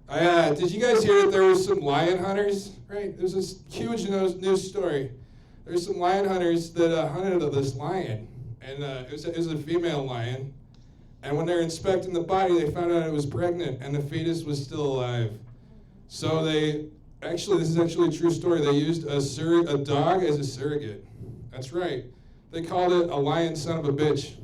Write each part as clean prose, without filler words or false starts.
Did you guys hear that there was some lion hunters? Right, there's this huge news story. There's some lion hunters that hunted this lion, and it was a female lion. And when they were inspecting the body, they found out it was pregnant, and the fetus was still alive. So this is actually a true story. They used a dog as a surrogate. That's right. They called it a lion son of a bitch.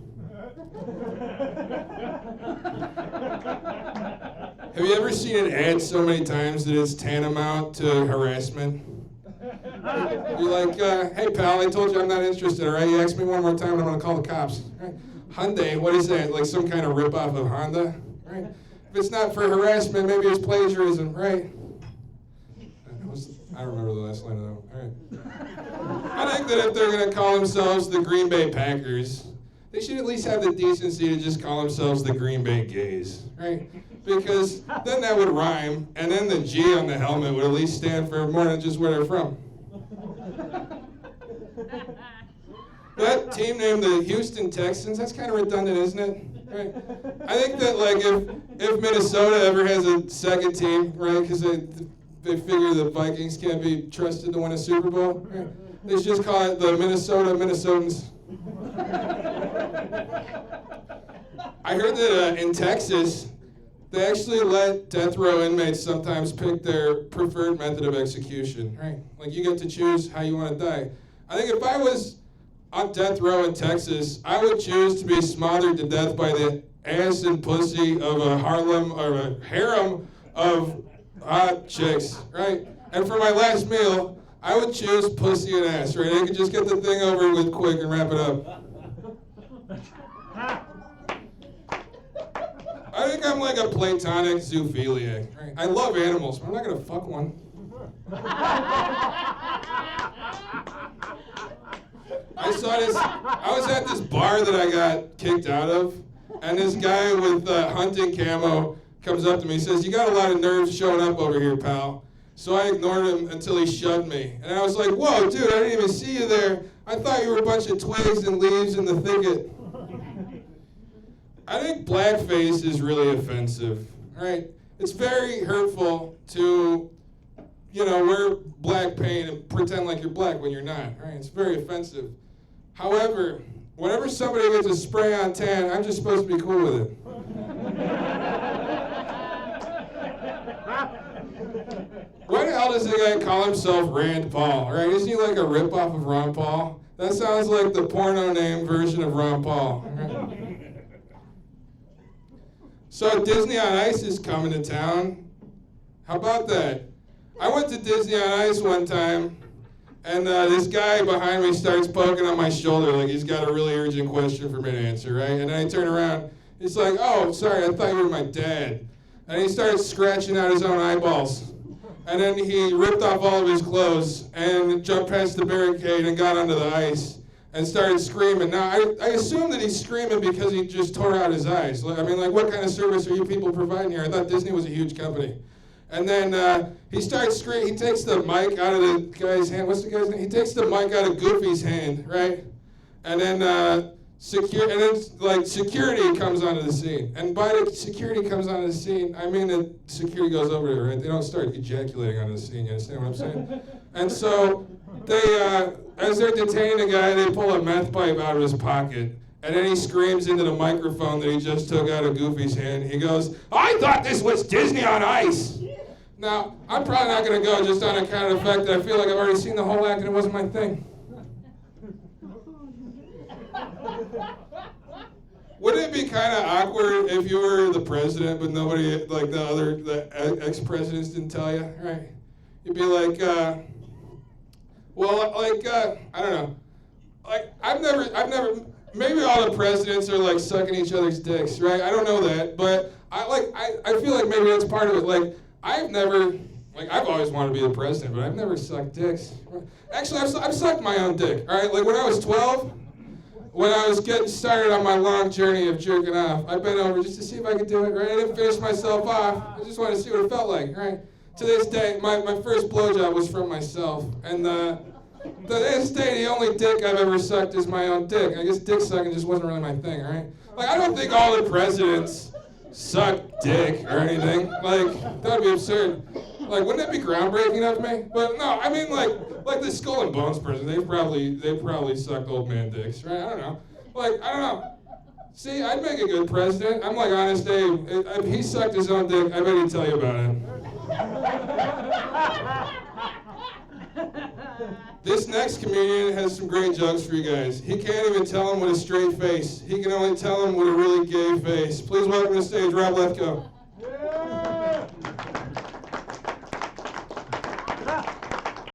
Have you ever seen an ad so many times that it's tantamount to harassment? You're like, hey pal, I told you I'm not interested, all right? You ask me one more time and I'm gonna call the cops. Right? Hyundai, what is that? Like some kind of ripoff of Honda? Right? If it's not for harassment, maybe it's plagiarism, right? I don't remember the last line of that one. All right. I think that if they're gonna call themselves the Green Bay Packers, they should at least have the decency to just call themselves the Green Bay Gays, right? Because then that would rhyme, and then the G on the helmet would at least stand for more than just where they're from. That team named the Houston Texans, that's kind of redundant, isn't it? Right? I think that like if Minnesota ever has a second team, right, because they figure the Vikings can't be trusted to win a Super Bowl, right? They should just call it the Minnesotans. I heard that in Texas, they actually let death row inmates sometimes pick their preferred method of execution, right? Like you get to choose how you want to die. I think if I was on death row in Texas, I would choose to be smothered to death by the ass and pussy of a harem of hot chicks, right? And for my last meal, I would choose pussy and ass, right? I could just get the thing over with quick and wrap it up. I think I'm like a platonic zoophiliac, right? I love animals, but I'm not gonna fuck one. I was at this bar that I got kicked out of, and this guy with hunting camo comes up to me and says, "You got a lot of nerves showing up over here, pal." So I ignored him until he shoved me. And I was like, "Whoa, dude, I didn't even see you there. I thought you were a bunch of twigs and leaves in the thicket." I think blackface is really offensive, right? It's very hurtful to, wear black paint and pretend like you're black when you're not, right? It's very offensive. However, whenever somebody gets a spray-on tan, I'm just supposed to be cool with it. Why the hell does the guy call himself Rand Paul, right? Isn't he like a ripoff of Ron Paul? That sounds like the porno name version of Ron Paul. Right? So Disney on Ice is coming to town. How about that? I went to Disney on Ice one time, and this guy behind me starts poking on my shoulder like he's got a really urgent question for me to answer, right? And then I turn around, he's like, "Oh, sorry, I thought you were my dad." And he starts scratching out his own eyeballs. And then he ripped off all of his clothes and jumped past the barricade and got onto the ice and started screaming. Now, I assume that he's screaming because he just tore out his eyes. I mean, like, what kind of service are you people providing here? I thought Disney was a huge company. And then he starts screaming. He takes the mic out of the guy's hand. What's the guy's name? He takes the mic out of Goofy's hand, right? And then security comes onto the scene. And by the security comes onto the scene, I mean that security goes over there, right? They don't start ejaculating onto the scene. You understand what I'm saying? And so they, as they're detaining the guy, they pull a meth pipe out of his pocket. And then he screams into the microphone that he just took out of Goofy's hand. He goes, "I thought this was Disney on Ice." Now, I'm probably not going to go just on account of the fact that I feel like I've already seen the whole act and it wasn't my thing. Wouldn't it be kind of awkward if you were the president, but nobody, like the ex-presidents didn't tell you, right? You'd be like, I don't know. Like, I've never, maybe all the presidents are like sucking each other's dicks, right? I don't know that, but I feel like maybe that's part of it. Like, I've always wanted to be the president, but I've never sucked dicks. Actually, I've sucked my own dick, all right? Like, when I was 12, when I was getting started on my long journey of jerking off, I bent over just to see if I could do it, right? I didn't finish myself off. I just wanted to see what it felt like, right? To this day, my first blowjob was from myself. And to this day, the only dick I've ever sucked is my own dick. I guess dick sucking just wasn't really my thing, right? Like, I don't think all the presidents suck dick or anything. Like, that would be absurd. Like, wouldn't it be groundbreaking of me? But no, I mean, like the Skull and Bones person, they probably sucked old man dicks, right? I don't know. Like, I don't know. See, I'd make a good president. I'm like Honest Abe. If he sucked his own dick, I bet he'd tell you about it. This next comedian has some great jokes for you guys. He can't even tell him with a straight face. He can only tell him with a really gay face. Please welcome to the stage, Rob Lefkoe.